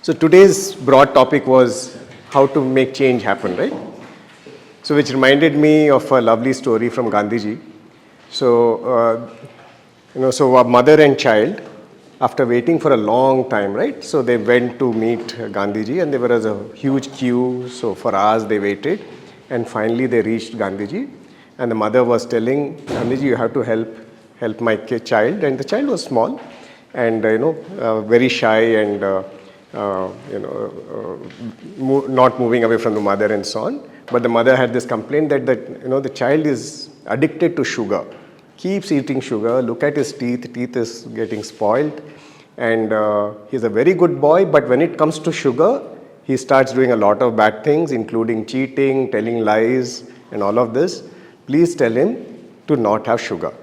So today's broad topic was how to make change happen, right? So which reminded me of a lovely story from Gandhiji. So a mother and child, after waiting for a long time, right? So they went to meet Gandhiji and there was a huge queue. So for hours they waited and finally they reached Gandhiji. And the mother was telling Gandhiji, you have to help my child. And the child was small and, very shy and, not moving away from the mother and so on. But the mother had this complaint that the child is addicted to sugar, keeps eating sugar, look at his teeth is getting spoiled. And he's a very good boy, but when it comes to sugar, he starts doing a lot of bad things, including cheating, telling lies, and all of this. Please tell him to not have sugar.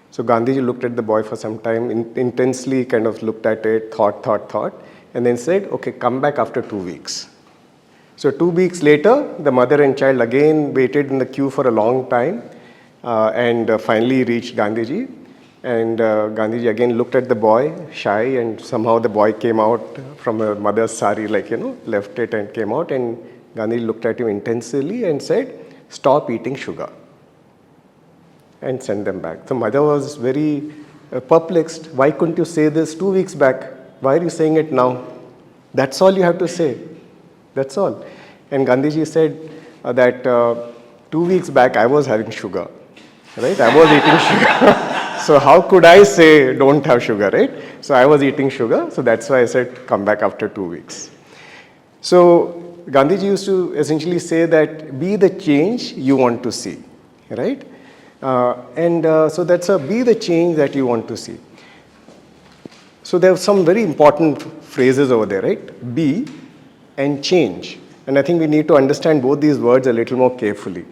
So Gandhiji looked at the boy for some time, intensely kind of looked at it, thought, and then said, okay, come back after 2 weeks. So 2 weeks later, the mother and child again waited in the queue for a long time and finally reached Gandhiji. And Gandhiji again looked at the boy, shy, and somehow the boy came out from a mother's sari, left it and came out. And Gandhiji looked at him intensely and said, stop eating sugar. And sent them back. The mother was very perplexed. Why couldn't you say this 2 weeks back? Why are you saying it now? That's all you have to say. That's all. And Gandhiji said that 2 weeks back I was having sugar, right? I was eating sugar. So how could I say don't have sugar, right? So I was eating sugar. So that's why I said come back after 2 weeks. So Gandhiji used to essentially say that be the change you want to see, right? So that's be the change that you want to see. So there are some very important phrases over there, right? Be and change. And I think we need to understand both these words a little more carefully.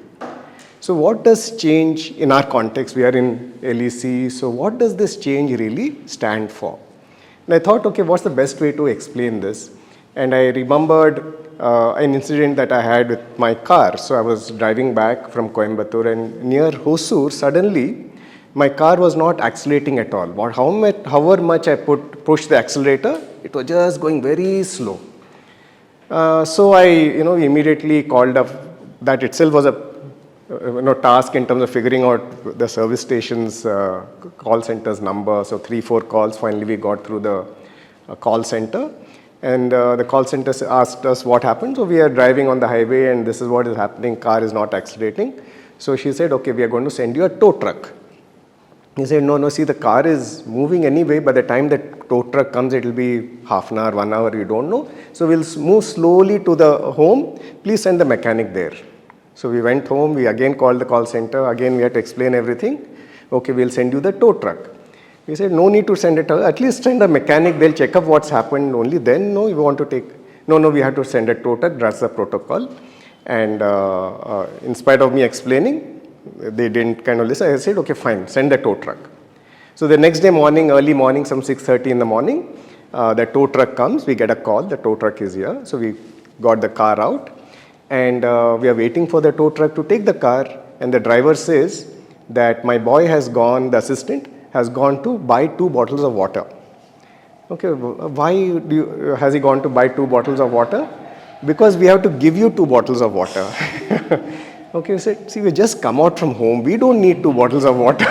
So what does change in our context? We are in LEC. So what does this change really stand for? And I thought, okay, what's the best way to explain this? And I remembered an incident that I had with my car. So I was driving back from Coimbatore and near Hosur, suddenly my car was not accelerating at all. However much I pushed the accelerator, it was just going very slow. So I immediately called up. That itself was a task in terms of figuring out the service station's call center's number. So 3-4 calls, finally we got through the call center. And the call center asked us what happened. So we are driving on the highway and this is what is happening. Car is not accelerating. So she said, okay, we are going to send you a tow truck. He said, no, see, the car is moving anyway. By the time the tow truck comes, it will be half an hour, 1 hour, you don't know. So we'll move slowly to the home. Please send the mechanic there. So we went home. We again called the call center. Again, we had to explain everything. Okay, we'll send you the tow truck. He said, no need to send it. At least send a mechanic. They'll check up what's happened. Only then, no, you want to take. No, we have to send a tow truck. That's the protocol. And in spite of me explaining, they didn't kind of listen. I said, okay, fine, send the tow truck. So the next day morning, early morning, some 6:30 in the morning, the tow truck comes. We get a call. The tow truck is here. So we got the car out. And we are waiting for the tow truck to take the car. And the driver says that my boy has gone, the assistant, has gone to buy 2 bottles of water. Okay, why has he gone to buy 2 bottles of water? Because we have to give you 2 bottles of water. Okay, he said, see, we just come out from home. We don't need 2 bottles of water,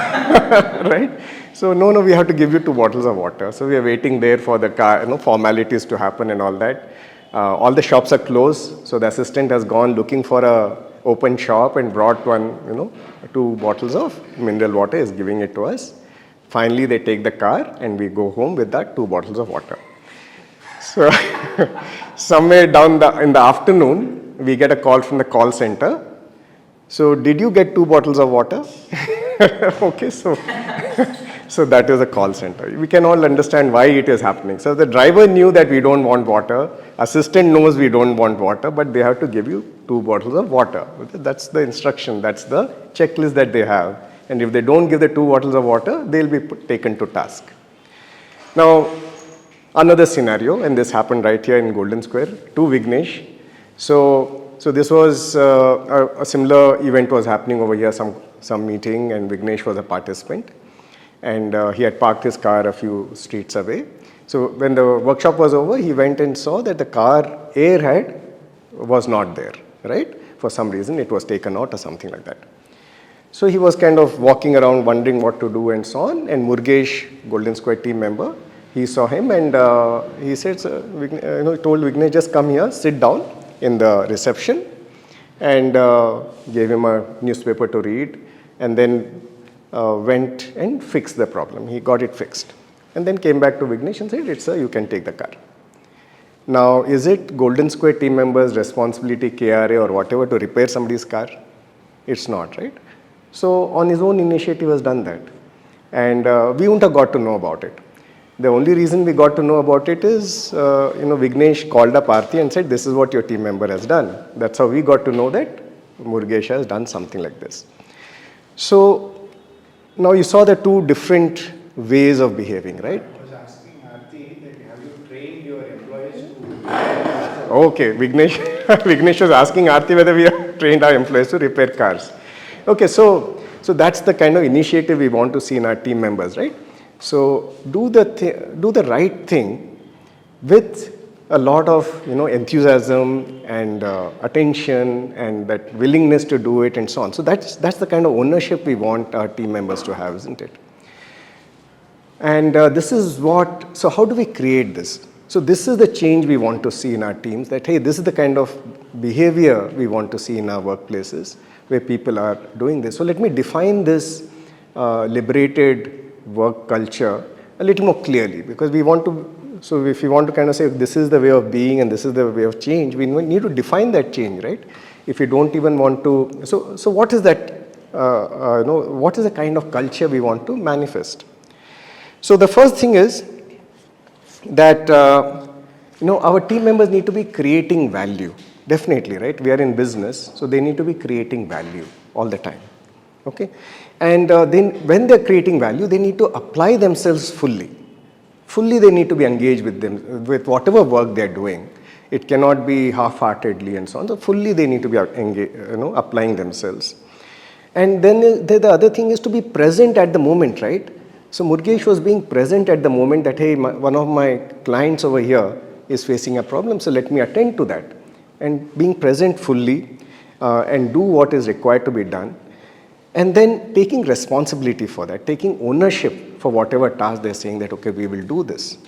right? So, no, we have to give you 2 bottles of water. So we are waiting there for the car, formalities to happen and all that. All the shops are closed. So the assistant has gone looking for a open shop and brought 2 bottles of mineral water, is giving it to us. Finally, they take the car and we go home with that 2 bottles of water. So somewhere in the afternoon, we get a call from the call center. So did you get 2 bottles of water? Okay, so that is a call center. We can all understand why it is happening. So the driver knew that we don't want water. Assistant knows we don't want water, but they have to give you 2 bottles of water. That's the instruction. That's the checklist that they have. And if they don't give the 2 bottles of water, they'll be taken to task. Now, another scenario, and this happened right here in Golden Square, to Vignesh. So this was a similar event was happening over here, some meeting, and Vignesh was a participant. and he had parked his car a few streets away. So when the workshop was over, he went and saw that the car airhead was not there, right? For some reason it was taken out or something like that. So he was kind of walking around wondering what to do and so on, and Murgesh, Golden Square team member, he saw him and he said, he told Vignesh, just come here, sit down in the reception, and gave him a newspaper to read, and then went and fixed the problem. He got it fixed. And then came back to Vignesh and said, it's you can take the car. Now, is it Golden Square team members' responsibility, KRA or whatever, to repair somebody's car? It's not, right? So on his own initiative has done that. And we wouldn't have got to know about it. The only reason we got to know about it is, Vignesh called up Aarti and said, this is what your team member has done. That's how we got to know that Murgesh has done something like this. So now you saw the two different ways of behaving, right? I was asking Aarti that have you trained your employees to... Okay, Vignesh was asking Aarti whether we have trained our employees to repair cars. Okay, so that's the kind of initiative we want to see in our team members, right? So do the right thing with a lot of enthusiasm and attention and that willingness to do it and so on. So that's the kind of ownership we want our team members to have, isn't it? And this is what, so how do we create this? So this is the change we want to see in our teams, that hey, this is the kind of behavior we want to see in our workplaces where people are doing this. So let me define this liberated work culture a little more clearly, because we want to, so if you want to kind of say this is the way of being and this is the way of change, we need to define that change, right? If you don't even want to, so what is that, what is the kind of culture we want to manifest? So the first thing is that, our team members need to be creating value. Definitely, right? We are in business, so they need to be creating value all the time. Okay? And then when they're creating value, they need to apply themselves fully. Fully they need to be engaged with them, with whatever work they're doing. It cannot be half-heartedly and so on. So fully they need to be applying themselves. And then the other thing is to be present at the moment, right? So Murgesh was being present at the moment that, hey, one of my clients over here is facing a problem, so let me attend to that. And being present fully and do what is required to be done. And then taking responsibility for that, taking ownership for whatever task they're saying that, okay, we will do this.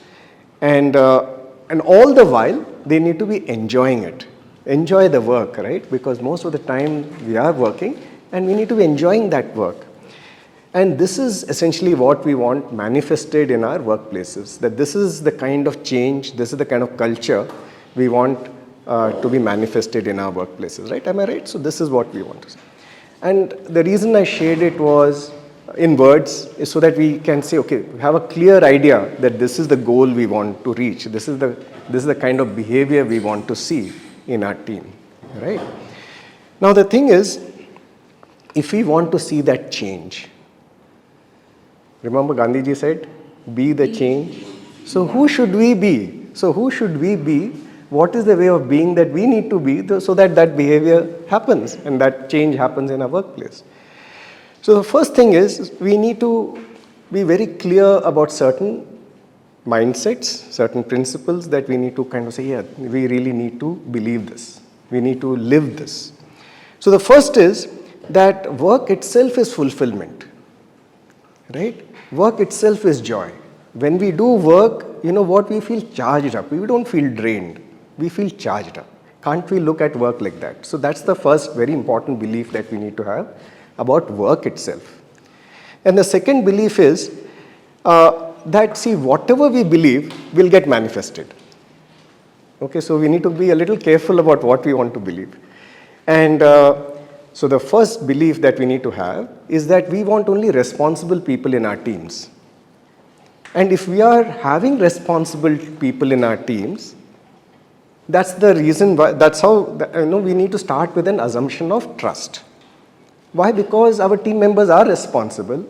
And all the while, they need to be enjoying it. Enjoy the work, right? Because most of the time we are working and we need to be enjoying that work. And this is essentially what we want manifested in our workplaces, that this is the kind of change, this is the kind of culture we want to be manifested in our workplaces, right? Am I right? So this is what we want to see. And the reason I shared it was in words is so that we can say, okay, we have a clear idea that this is the goal we want to reach. This is the kind of behavior we want to see in our team, right? Now the thing is, if we want to see that change, remember Gandhiji said, be the change. So who should we be? So who should we be? What is the way of being that we need to be so that that behavior happens and that change happens in our workplace? So the first thing is we need to be very clear about certain mindsets, certain principles that we need to kind of say, yeah, we really need to believe this. We need to live this. So the first is that work itself is fulfillment, right? Work itself is joy. When we do work, we feel charged up. We don't feel drained. We feel charged up. Can't we look at work like that? So that's the first very important belief that we need to have about work itself. And the second belief is that, see, whatever we believe will get manifested. Okay, so we need to be a little careful about what we want to believe. And so the first belief that we need to have is that we want only responsible people in our teams. And if we are having responsible people in our teams, that's the reason why, that's how, we need to start with an assumption of trust. Why? Because our team members are responsible.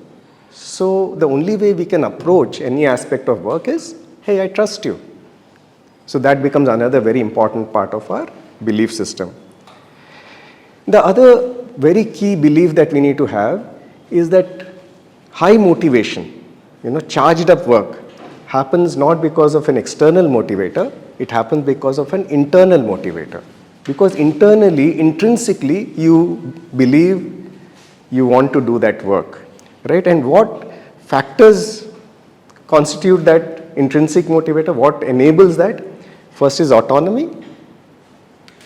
So the only way we can approach any aspect of work is, hey, I trust you. So that becomes another very important part of our belief system. The other very key belief that we need to have is that high motivation charged up work happens not because of an external motivator, it happens because of an internal motivator. Because internally, intrinsically, you believe you want to do that work, right? And what factors constitute that intrinsic motivator? What enables that? First is autonomy.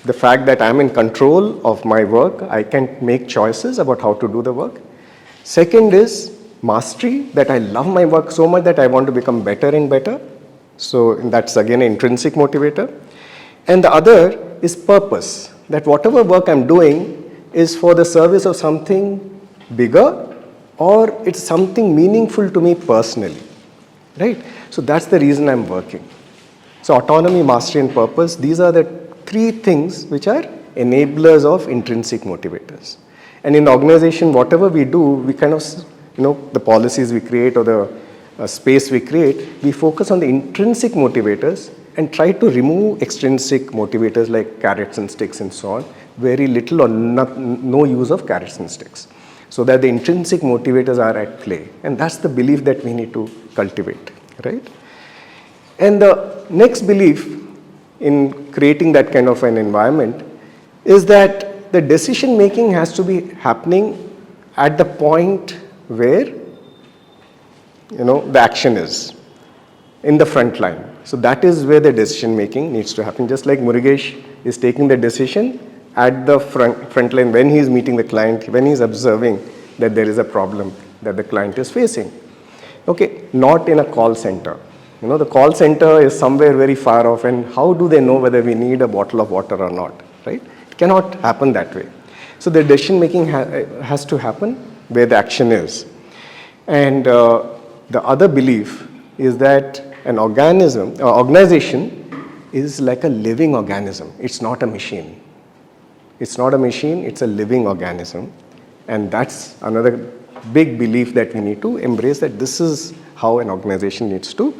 The fact that I'm in control of my work, I can make choices about how to do the work. Second is mastery, that I love my work so much that I want to become better and better. So that's again an intrinsic motivator. And the other is purpose, that whatever work I'm doing is for the service of something bigger, or it's something meaningful to me personally, right? So that's the reason I'm working. So autonomy, mastery and purpose, these are the three things which are enablers of intrinsic motivators. And in the organization, whatever we do, we kind of, the policies we create or the space we create, we focus on the intrinsic motivators and try to remove extrinsic motivators like carrots and sticks and so on. Very little or no use of carrots and sticks, so that the intrinsic motivators are at play. And that's the belief that we need to cultivate, right? And the next belief in creating that kind of an environment is that the decision making has to be happening at the point where the action is in the front line. So that is where the decision making needs to happen. Just like Murugesh is taking the decision at the front line when he is meeting the client, when he is observing that there is a problem that the client is facing. Okay, not in a call center. The call center is somewhere very far off, and how do they know whether we need a bottle of water or not, right? It cannot happen that way. So the decision making has to happen where the action is. And the other belief is that an organization is like a living organism. It's not a machine. It's not a machine, it's a living organism. And that's another big belief that we need to embrace, that this is how an organization needs to.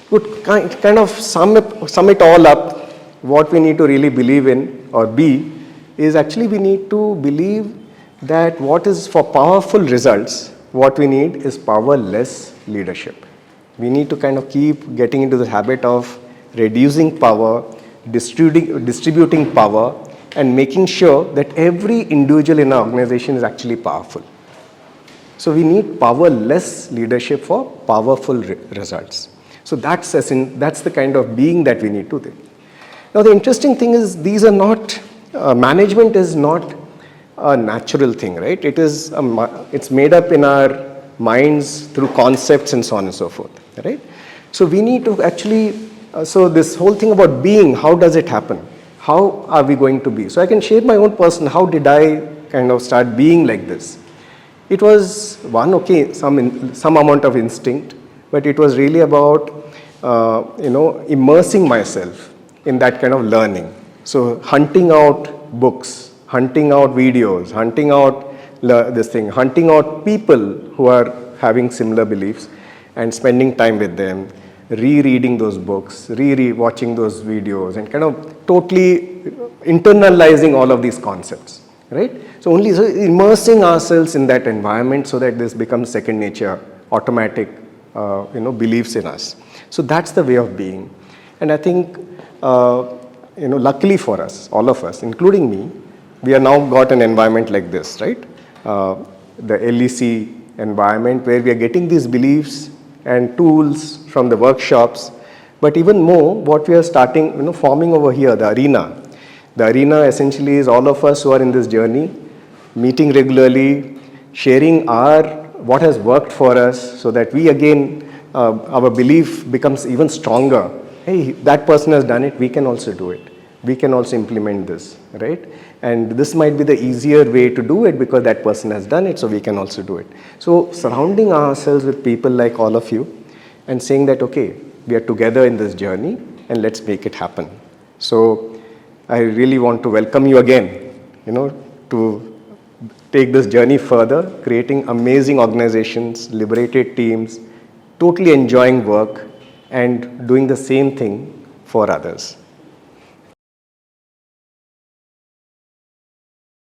Would kind of sum it all up, what we need to really believe in or be is actually we need to believe that what is for powerful results, what we need is powerless leadership. We need to kind of keep getting into the habit of reducing power, distributing power, and making sure that every individual in our organization is actually powerful. So we need powerless leadership for powerful results. So that's the kind of being that we need to do. Now the interesting thing is these are not, management is not a natural thing, right? It's made up in our minds through concepts and so on and so forth, right? So we need to actually, so this whole thing about being, how does it happen? How are we going to be? So I can share my own person, how did I kind of start being like this? It was some amount of instinct, but it was really about, immersing myself in that kind of learning. So hunting out books, hunting out videos, hunting out hunting out people who are having similar beliefs and spending time with them, rereading those books, watching those videos, and kind of totally internalizing all of these concepts, right? So immersing ourselves in that environment so that this becomes second nature, automatic, beliefs in us. So that's the way of being. And I think, luckily for us, all of us, including me, we have now got an environment like this, right? The LEC environment where we are getting these beliefs and tools from the workshops, but even more, what we are starting, forming over here, the arena. The arena essentially is all of us who are in this journey, meeting regularly, sharing what has worked for us, so that we again, our belief becomes even stronger. Hey, that person has done it, we can also do it. We can also implement this, right? And this might be the easier way to do it because that person has done it, so we can also do it. So surrounding ourselves with people like all of you and saying that, okay, we are together in this journey and let's make it happen. So I really want to welcome you again, to take this journey further, creating amazing organizations, liberated teams, totally enjoying work and doing the same thing for others.